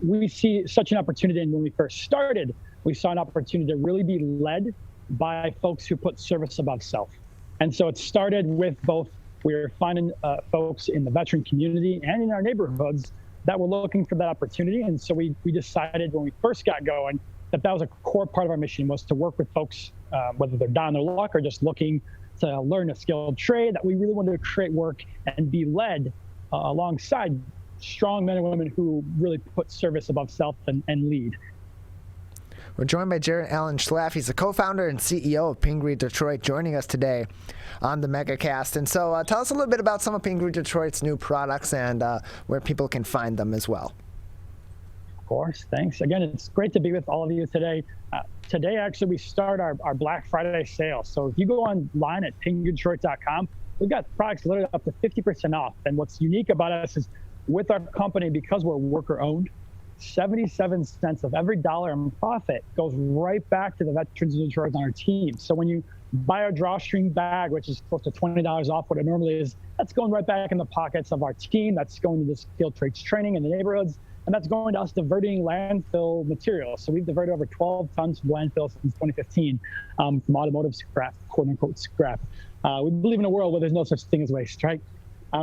S18: We see such an opportunity, and when we first started, we saw an opportunity to really be led by folks who put service above self. And so it started with both, we were finding folks in the veteran community and in our neighborhoods that were looking for that opportunity. And so we decided when we first got going that was a core part of our mission, was to work with folks, whether they're down their luck or just looking to learn a skilled trade, that we really wanted to create work and be led alongside strong men and women who really put service above self and lead.
S1: We're joined by Jarret Alan Schlaff. He's the co-founder and CEO of Pingree Detroit, joining us today on the Megacast. And so tell us a little bit about some of Pingree Detroit's new products and where people can find them as well.
S18: Of course, thanks. Again, it's great to be with all of you today. Today, actually, we start our Black Friday sale. So if you go online at pingreedetroit.com, we've got products literally up to 50% off. And what's unique about us is with our company, because we're worker-owned, 77 cents of every dollar in profit goes right back to the veterans and Detroiters on our team. So when you buy our drawstring bag, which is close to $20 off what it normally is, that's going right back in the pockets of our team. That's going to the skilled trades training in the neighborhoods. and that's going to us diverting landfill material. So we've diverted over 12 tons of landfill since 2015 from automotive scrap, quote unquote scrap. We believe in a world where there's no such thing as waste, right?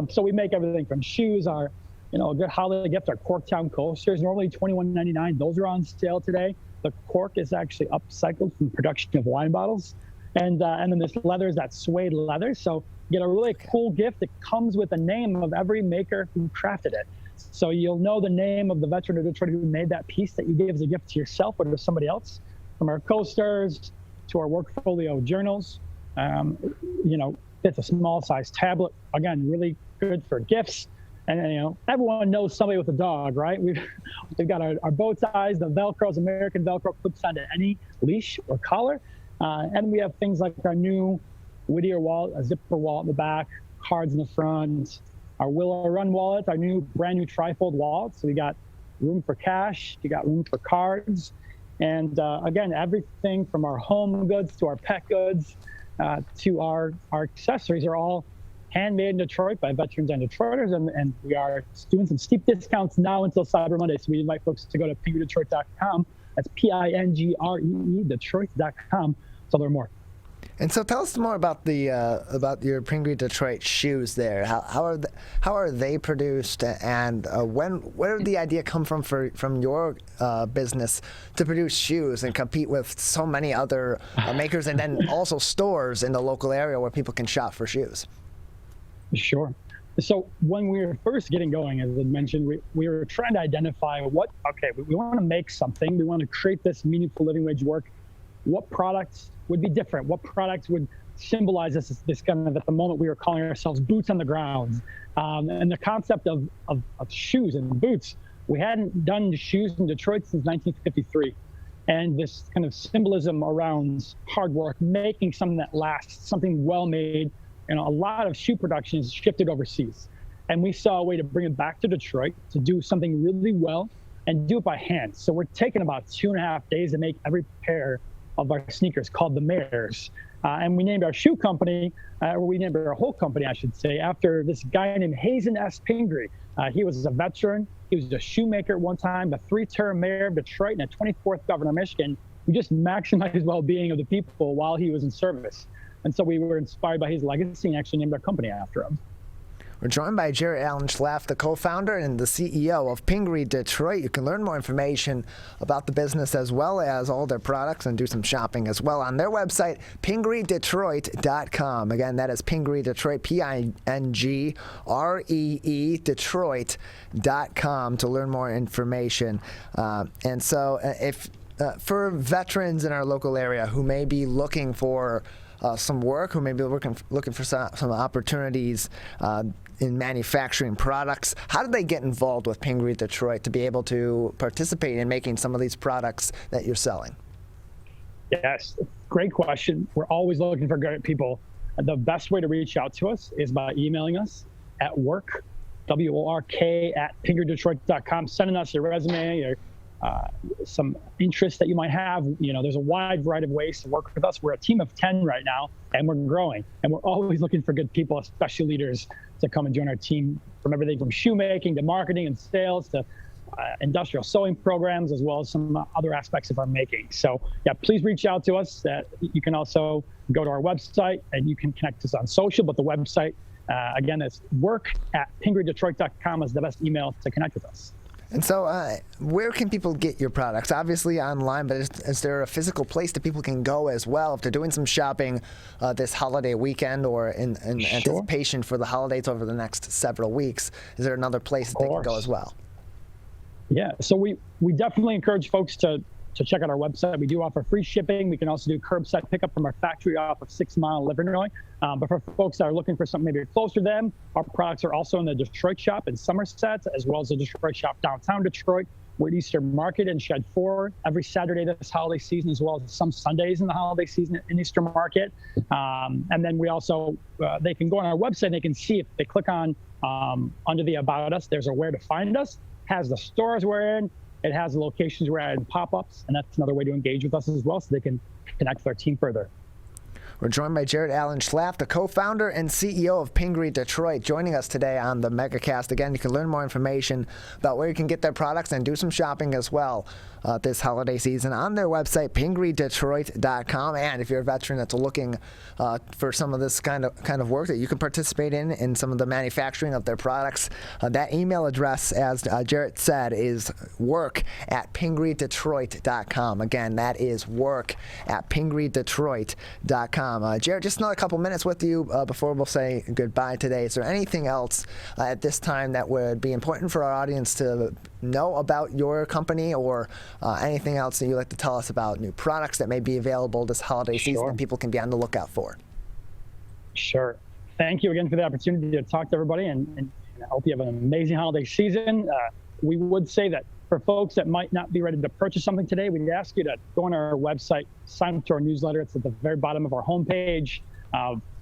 S18: So we make everything from shoes, a good holiday gift, our Corktown coasters, normally $21.99. Those are on sale today. The cork is actually upcycled from production of wine bottles. And then this leather is that suede leather. So you get a really cool gift. It comes with the name of every maker who crafted it. So you'll know the name of the veteran of Detroit who made that piece that you gave as a gift to yourself or to somebody else. From our coasters to our work folio journals, it's a small size tablet. Again, really good for gifts. And everyone knows somebody with a dog, right? We've got our bow ties, the Velcros, American Velcro clips onto any leash or collar. And we have things like our new Whittier wallet, a zipper wallet in the back, cards in the front, our Willow Run wallet, our brand new trifold wallet. So we got room for cash, you got room for cards. And again, everything from our home goods to our pet goods to our accessories are all handmade in Detroit by veterans and Detroiters. And we are doing some steep discounts now until Cyber Monday. So we invite folks to go to pingreedetroit.com. That's Pingree, Detroit.com to learn more.
S1: And so tell us more about about your Pingree Detroit shoes there. How are they produced, and where did the idea come from your business to produce shoes and compete with so many other makers, and then also stores in the local area where people can shop for shoes?
S18: Sure. So when we were first getting going, as I mentioned, we were trying to identify we want to make something. We want to create this meaningful living wage work. What products would be different? What products would symbolize this kind of, at the moment, we were calling ourselves boots on the ground. And the concept of shoes and boots, we hadn't done shoes in Detroit since 1953. And this kind of symbolism around hard work, making something that lasts, something well made. A lot of shoe production is shifted overseas. And we saw a way to bring it back to Detroit to do something really well and do it by hand. So we're taking about 2.5 days to make every pair of our sneakers, called the Mares. And we named our shoe company, or we named our whole company, I should say, after this guy named Hazen S. Pingree. He was a veteran. He was a shoemaker at one time, the 3-term mayor of Detroit, and a 24th governor of Michigan, who just maximized well-being of the people while he was in service. And so we were inspired by his legacy and actually named our company after him.
S1: We're joined by Jarret Alan Schlaff, the co-founder and the CEO of Pingree Detroit. You can learn more information about the business as well as all their products and do some shopping as well on their website, PingreeDetroit.com. Again, that is Pingree Detroit, Pingree Detroit.com to learn more information. And so if for veterans in our local area who may be looking for some work, who may be looking for some opportunities in manufacturing products, how do they get involved with Pingree Detroit to be able to participate in making some of these products that you're selling?
S18: Yes, great question. We're always looking for great people. The best way to reach out to us is by emailing us at work, WORK, at PingreeDetroit.com, sending us your resume or some interest that you might have. There's a wide variety of ways to work with us. We're a team of 10 right now, and we're growing. And we're always looking for good people, especially leaders, to come and join our team, from everything from shoemaking to marketing and sales to industrial sewing programs, as well as some other aspects of our making. So yeah, please reach out to us. You can also go to our website and you can connect us on social, but the website, again, is work@PingreeDetroit.com is the best email to connect with us.
S1: And so where can people get your products? Obviously online, but is there a physical place that people can go as well if they're doing some shopping this holiday weekend or in anticipation for the holidays over the next several weeks? Is there another place that they can go as well?
S18: Yeah, so we definitely encourage folks to check out our website. We do offer free shipping. We can also do curbside pickup from our factory off of 6 Mile, Livernois. But for folks that are looking for something maybe closer to them, our products are also in the Detroit shop in Somerset, as well as the Detroit shop downtown Detroit. We're at Easter Market in Shed 4 every Saturday this holiday season, as well as some Sundays in the holiday season in Easter Market. And then we also, they can go on our website and they can see, if they click on under the About Us, there's a Where to Find Us, has the stores we're in, it has the locations we're at and pop-ups, and that's another way to engage with us as well, so they can connect with our team further.
S1: We're joined by Jarret Alan Schlaff, the co-founder and CEO of Pingree Detroit, joining us today on the Megacast. Again, you can learn more information about where you can get their products and do some shopping as well this holiday season on their website, pingreedetroit.com. And if you're a veteran that's looking for some of this kind of work that you can participate in some of the manufacturing of their products, that email address, as Jarret said, is work@pingreedetroit.com. Again, that is work@pingreedetroit.com. Jarret, just another couple minutes with you before we'll say goodbye today. Is there anything else at this time that would be important for our audience to know about your company, or anything else that you'd like to tell us about new products that may be available this holiday season and people can be on the lookout for?
S18: Sure. Thank you again for the opportunity to talk to everybody, and I hope you have an amazing holiday season. We would say that for folks that might not be ready to purchase something today, we'd ask you to go on our website, sign up to our newsletter. It's at the very bottom of our homepage.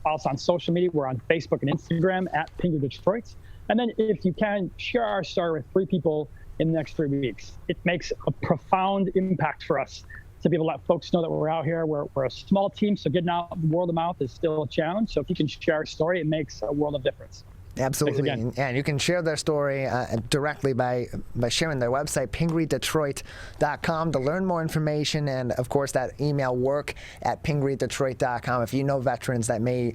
S18: Also on social media, we're on Facebook and Instagram at Pingree Detroit. And then if you can, share our story with 3 people in the next 3 weeks. It makes a profound impact for us to be able to let folks know that we're out here. We're a small team, so getting out word of mouth is still a challenge. So if you can share our story, it makes a world of difference.
S1: Absolutely, and you can share their story directly by sharing their website, pingreedetroit.com, to learn more information, and of course that email, work@pingreedetroit.com, if you know veterans that may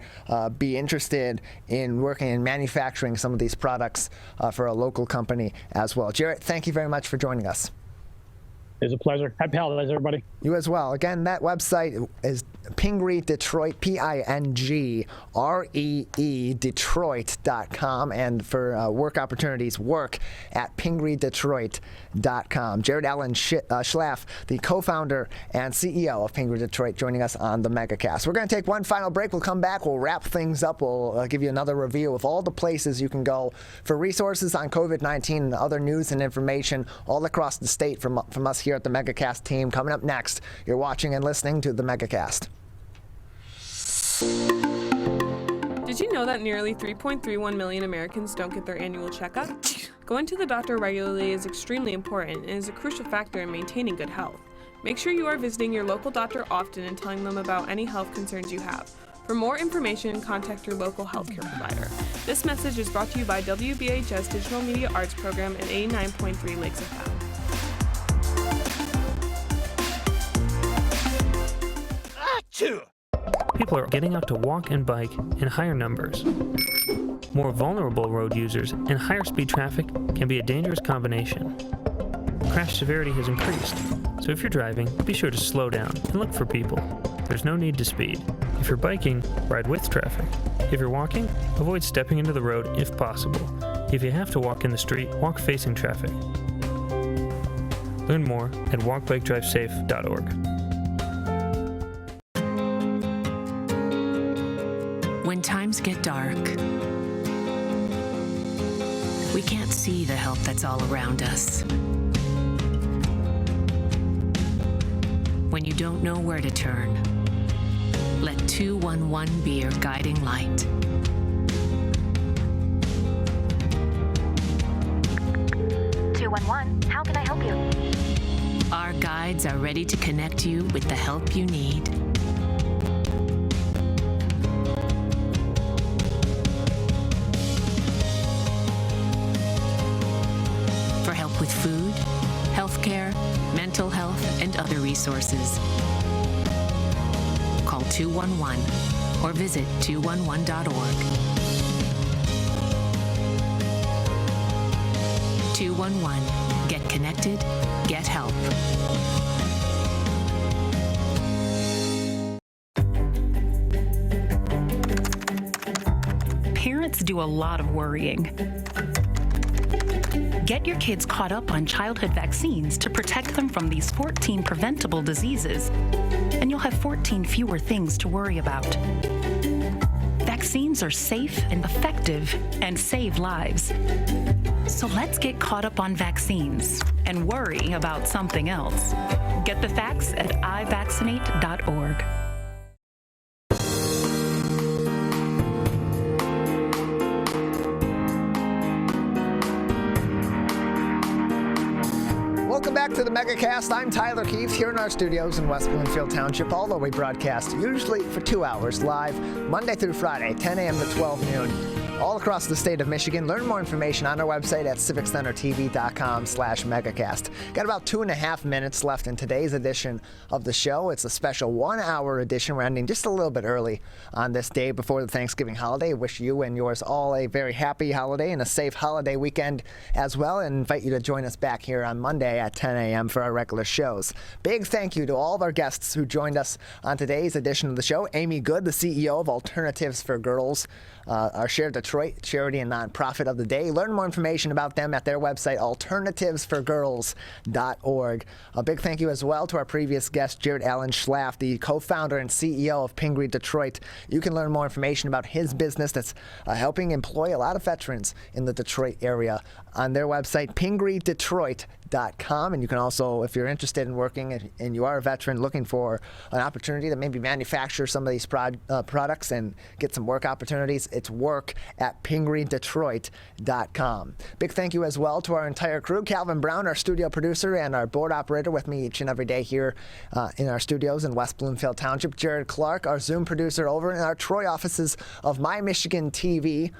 S1: be interested in working in manufacturing some of these products for a local company as well. Jarret, thank you very much for joining us.
S18: It was a pleasure. Happy holidays, everybody.
S1: You as well. Again, that website is Pingree Detroit, PINGREE Detroit.com. And for work opportunities, work@pingreedetroit.com. Jarret Alan Schlaff, the co-founder and CEO of Pingree Detroit, joining us on the Megacast. We're going to take one final break. We'll come back. We'll wrap things up. We'll give you another review of all the places you can go for resources on COVID-19 and other news and information all across the state from us here at the Megacast team. Coming up next, you're watching and listening to the Megacast.
S19: Did you know that nearly 3.31 million Americans don't get their annual checkup? Going to the doctor regularly is extremely important and is a crucial factor in maintaining good health. Make sure you are visiting your local doctor often and telling them about any health concerns you have. For more information, contact your local healthcare provider. This message is brought to you by WBHS Digital Media Arts Program and 89.3 Lakes FM.
S20: People are getting out to walk and bike in higher numbers. More vulnerable road users and higher speed traffic can be a dangerous combination. Crash severity has increased, so if you're driving, be sure to slow down and look for people. There's no need to speed. If you're biking, ride with traffic. If you're walking, avoid stepping into the road if possible. If you have to walk in the street, walk facing traffic. Learn more at walkbikedrivesafe.org.
S11: When times get dark, we can't see the help that's all around us. When you don't know where to turn, let 211 be your guiding light.
S21: How can I help you?
S11: Our guides are ready to connect you with the help you need. For help with food, healthcare, mental health, and other resources, call 211 or visit 211.org. 211. Get connected, get help.
S22: Parents do a lot of worrying. Get your kids caught up on childhood vaccines to protect them from these 14 preventable diseases, and you'll have 14 fewer things to worry about. Vaccines are safe and effective and save lives. So let's get caught up on vaccines and worry about something else. Get the facts at ivaccinate.org.
S1: Welcome back to to the Megacast. I'm Tyler Keefe here in our studios in West Bloomfield Township, although we broadcast usually for 2 hours live, Monday through Friday, 10 a.m. to 12 noon. All across the state of Michigan. Learn more information on our website at civiccentertv.com/megacast. Got about 2.5 minutes left in today's edition of the show. It's a special 1-hour edition. We're ending just a little bit early on this day before the Thanksgiving holiday. Wish you and yours all a very happy holiday and a safe holiday weekend as well, and invite you to join us back here on Monday at 10 a.m. for our regular shows. Big thank you to all of our guests who joined us on today's edition of the show. Amy Good, the CEO of Alternatives for Girls, our Share Detroit charity and nonprofit of the day. Learn more information about them at their website, alternativesforgirls.org. A big thank you as well to our previous guest, Jarret Alan Schlaff, the co-founder and CEO of Pingree Detroit. You can learn more information about his business that's helping employ a lot of veterans in the Detroit area on their website, pingreedetroit.com. And you can also, if you're interested in working and you are a veteran looking for an opportunity to maybe manufacture some of these products and get some work opportunities, it's work at pingreedetroit.com. Big thank you as well to our entire crew. Calvin Brown, our studio producer and our board operator, with me each and every day here in our studios in West Bloomfield Township. Jared Clark, our Zoom producer over in our Troy offices of My Michigan TV.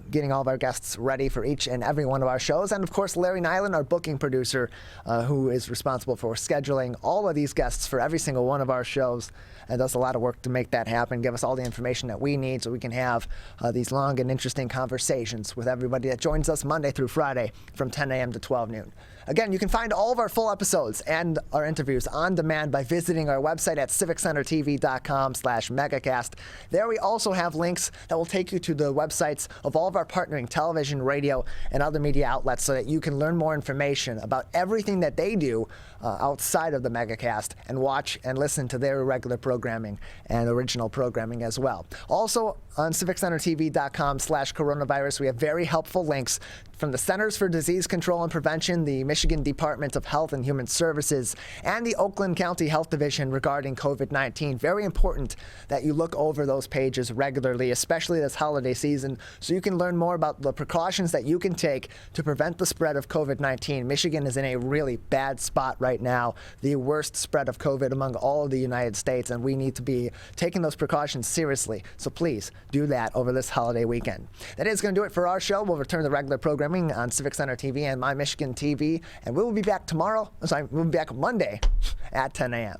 S1: Getting all of our guests ready for each and every one of our shows. And of course, Larry Nyland, our booking producer, who is responsible for scheduling all of these guests for every single one of our shows, and does a lot of work to make that happen, give us all the information that we need so we can have these long and interesting conversations with everybody that joins us Monday through Friday from 10 a.m. to 12 noon. Again, you can find all of our full episodes and our interviews on demand by visiting our website at civiccentertv.com/megacast. There we also have links that will take you to the websites of all of our partnering television, radio, and other media outlets so that you can learn more information about everything that they do outside of the Megacast and watch and listen to their regular programming and original programming as well. Also, on civiccentertv.com/coronavirus, we have very helpful links from the Centers for Disease Control and Prevention, the Michigan Department of Health and Human Services, and the Oakland County Health Division regarding COVID-19. Very important that you look over those pages regularly, especially this holiday season, so you can learn more about the precautions that you can take to prevent the spread of COVID-19. Michigan is in a really bad spot right now, the worst spread of COVID among all of the United States, and we need to be taking those precautions seriously. So please do that over this holiday weekend. That is going to do it for our show. We'll return to regular programming on Civic Center TV and My Michigan TV, and we will be back tomorrow. We'll be back Monday at 10 a.m.